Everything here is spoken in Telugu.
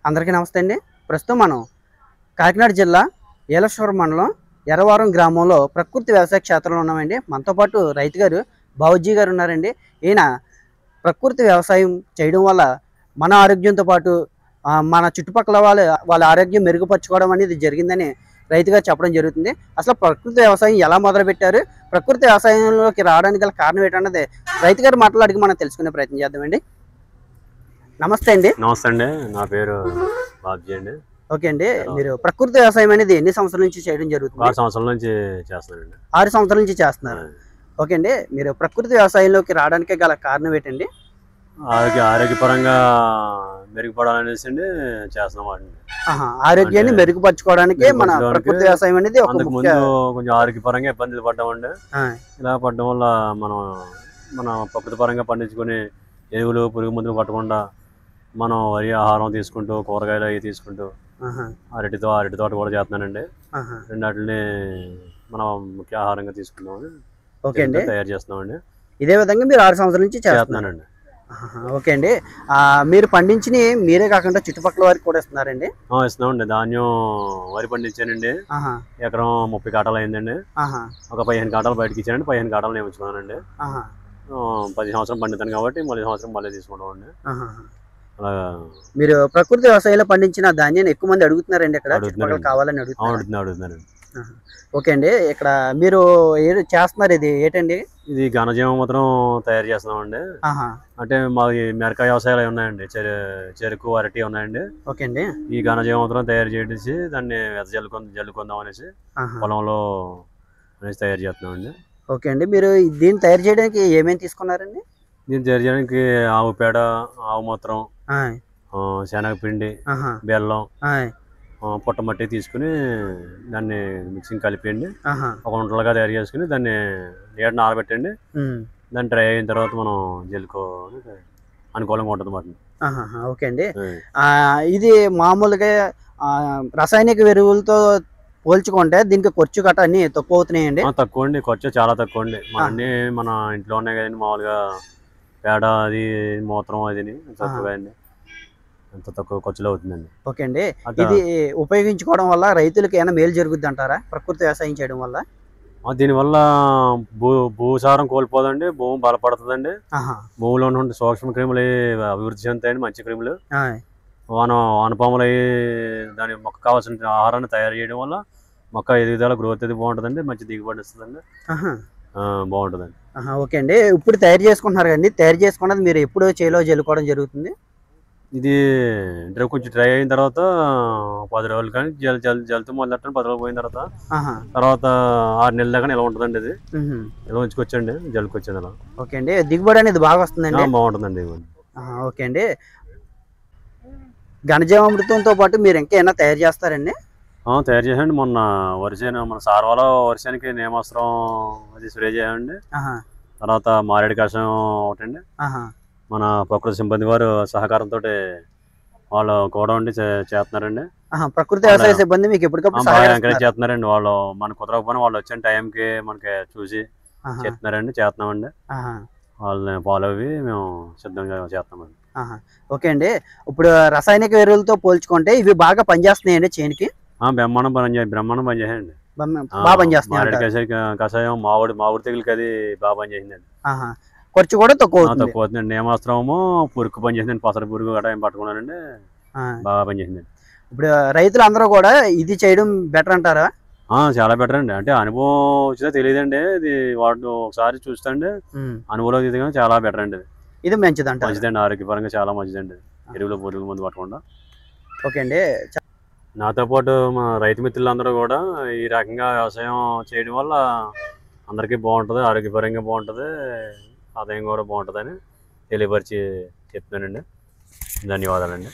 అందరికీ నమస్తే అండి. ప్రస్తుతం మనం కాకినాడ జిల్లా ఏలశ్వరం మండలం ఎర్రవరం గ్రామంలో ప్రకృతి వ్యవసాయ క్షేత్రంలో ఉన్నామండి. మనతో పాటు రైతు గారు బావుజీ గారు ఉన్నారండి. ఈయన ప్రకృతి వ్యవసాయం చేయడం వల్ల మన ఆరోగ్యంతో పాటు మన చుట్టుపక్కల వాళ్ళ ఆరోగ్యం మెరుగుపరచుకోవడం అనేది జరిగిందని రైతుగా చెప్పడం జరుగుతుంది. అసలు ప్రకృతి వ్యవసాయం ఎలా మొదలుపెట్టారు, ప్రకృతి వ్యవసాయంలోకి రావడానికి గల కారణం ఏంటన్నది రైతు గారు మాటలు అడిగి మనం తెలుసుకునే ప్రయత్నం చేద్దామండి. నమస్తే అండి. నమస్తే అండి, నా పేరు బాబ్జీ అండి. ఓకే అండి, మీరు ప్రకృతి వ్యవసాయం అనేది ఎన్ని సంవత్సరాల నుంచి చేయడం జరుగుతుంది? 6 సంవత్సరాల నుంచి చేస్తున్నానండి. 6 సంవత్సరాల నుంచి చేస్తున్నారు. ఓకే అండి, మీరు ప్రకృతి వ్యవసాయంలోకి రావడానికి గల కారణం ఏంటండి? ఆరోగ్యపరంగా మెరుగుపడాలనేసి అండి చేస్తున్నాం అండి. ఆరోగ్యాన్ని మెరుగుపరచుకోవడానికి మన ప్రకృతి వ్యవసాయం అనేది ముందు కొంచెం ఆరోగ్యపరంగా ఇబ్బందులు పడ్డామండి. ఇలా పడడం వల్ల మన ప్రకృతి పరంగా పండించుకొని ఎరువులు పురుగు మందులు పట్టకుండా మనం వరి ఆహారం తీసుకుంటూ కూరగాయలు అవి తీసుకుంటూ అరటి తోట కూడా చేస్తున్నానండి. రెండాటిని మనం ముఖ్య ఆహారంగా తీసుకుందామని తయారు చేస్తున్నామండి. ఇదే విధంగా మీరు 6 సంవత్సరాల నుంచి చేస్తున్నానండి. ఓకే అండి, మీరు పండించిన మీరే కాకుండా చుట్టుపక్కల వారికి కూడా ఇస్తున్నారండి? ఇస్తున్నామండి. ధాన్యం వరి పండించానండి. ఎకరం 30 కాటాలు అయిందండి. ఒక 15 కాటాలు బయటకి ఇచ్చానండి. 15 కాటాలు నేను ఉంచుకున్నానండి. 10 సంవత్సరం పండితాను కాబట్టి మళ్ళీ సంవత్సరం మళ్ళీ తీసుకుంటామండి. అలాగా మీరు ప్రకృతి వ్యవసాయంలో పండించిన ధాన్యాన్ని ఎక్కువ మంది అడుగుతున్నారండి? ఇక్కడ కావాలని అడుగుతున్నారండి. ఓకే అండి, ఇక్కడ మీరు ఏది చేస్తున్నారు? ఇది ఏంటండి? ఇది ఘనజీవామృతం తయారు చేస్తున్నామండి. అంటే మాది మిరపకాయ వ్యవసాయాలు ఉన్నాయండి, చెరుకు అరటి ఉన్నాయండి. ఓకే అండి, ఈ ఘనజీవామృతం తయారు చేసి దాన్ని జల్లుకుందాం అనేసి పొలంలో అనేసి తయారు చేస్తున్నామండి. ఓకే అండి, మీరు దీన్ని తయారు చేయడానికి ఏమేమి తీసుకున్నారండి? దీన్ని తయారు చేయడానికి ఆవు పేడ, ఆవు మూత్రం, శనగపిండి, బెల్లం, పుట్టమట్టి తీసుకుని దాన్ని మిక్సింగ్ కలిపేయండి. ఒక వంటలుగా తయారు చేసుకుని దాన్ని నీడని ఆరబెట్టండి. దాన్ని డ్రై అయిన తర్వాత మనం జల్లుకోని అనుకూలంగా ఉంటుంది అన్నమాట. ఓకే అండి, ఇది మామూలుగా రసాయనిక ఎరువులతో పోల్చుకుంటే దీనికి ఖర్చు గట్ట అన్ని తక్కువ అవుతున్నాయండి? తక్కువ అండి, ఖర్చు చాలా తక్కువ అండి. మన ఇంట్లో ఉన్నాయి కదండి, మామూలుగా పేడ అది మూత్రం అది తక్కువగా అండి, అంత తక్కువ ఖర్చులో అవుతుందండి. ఓకే అండి, ఇది ఉపయోగించుకోవడం వల్ల రైతులకు ఏమైనా మేలు జరుగుద్ది అంటారా? ప్రకృతి వ్యవసాయం చేయడం వల్ల దీనివల్ల భూసారం కోల్పోదండి, భూమి బలపడుతుందండి. భూమిలో ఉన్న సూక్ష్మ క్రిములు అభివృద్ధి చెందుతాయండి, మంచి క్రిములు. వానపాములు అవి దాని మొక్క కావాల్సిన ఆహారాన్ని తయారు చేయడం వల్ల మొక్క ఎదుగుదల గ్రోత్ అది బాగుంటుందండి, మంచి దిగుబడి ఇస్తుందండి, బాగుంటుందండి. ఓకే అండి, ఇప్పుడు తయారు చేసుకుంటున్నారు కదండి, తయారు చేసుకున్నది మీరు ఎప్పుడు చేలో జల్లుకోవడం జరుగుతుంది? ఇది కొంచెం డ్రై అయిన తర్వాత 10 రోజులు కానీ జల్లుతూ మొదలెట్టండి. 10 రోజులు పోయిన తర్వాత 6 నెలల దాకా ఇలా ఉంటుందండి. ఇది ఇలా ఉంచుకొచ్చండి, జల్లుకొచ్చింది అలా. ఓకే అండి, దిగుబడి అనేది బాగా వస్తుందండి? బాగుంటుందండి దిగుబడి. ఓకే అండి, ఘనజీవామృతంతో పాటు మీరు ఇంకా ఏమైనా తయారు చేస్తారండి? తయారు చేసాండి. మొన్న మన సార్వాలో వర్షానికి నేమాస్త్రం అది స్ప్రే చేయండి. తర్వాత మారేడు కషాయం ఒకటండి. మన ప్రకృతి సిబ్బంది వారు సహకారంతో వాళ్ళు కూడా ఉండి చేస్తున్నారండి. ప్రకృతి వ్యవసాయ సిబ్బంది మీకు ఎప్పటికప్పుడు ఎంకరేజ్ చేస్తున్నారండి. వాళ్ళు మన కుదరకపోయినా వాళ్ళు వచ్చిన టైంకి మనకి చూసి చేస్తున్నామండి. వాళ్ళని ఫాలో అవి మేము సిద్ధంగా చేస్తామండి. ఓకే అండి, ఇప్పుడు రసాయనిక ఎరువులతో పోల్చుకుంటే ఇవి బాగా పనిచేస్తున్నాయండి చేనికి? బ్రహ్మాండం పనిచేయండి, బాగా పనిచేస్తున్నాయి. కషాయం మామిడి తెగులకి అది బాగా పనిచేసిందండి. ఖర్చు కూడా తక్కువ అవుతుందండి. నేమాస్త్రము పురుగు పనిచేసిందండి, పసర పురుగు గట్రా ఏం పట్టుకున్నానండి, బాగా పనిచేసిందండి. ఇప్పుడు రైతులు అందరూ కూడా ఇది చేయడం బెటర్ అంటారా? చాలా బెటర్ అండి. అంటే అనుభవం వచ్చినా తెలియదండి, ఇది వాడు ఒకసారి చూస్తాండి, అనుభవం ఇది చాలా బెటర్ అండి. ఇది మంచిదండి, ఆరోగ్యపరంగా చాలా మంచిదండి, ఎరువులు పురుగు మందు పట్టకుండా. ఓకే అండి, నాతో పాటు మా రైతు మిత్రులందరూ కూడా ఈ రకంగా వ్యవసాయం చేయడం వల్ల అందరికీ బాగుంటుంది, ఆరోగ్యపరంగా బాగుంటుంది, ఆదాయం కూడా బాగుంటుందని తెలియపరిచి చెప్తున్నానండి. ధన్యవాదాలండి.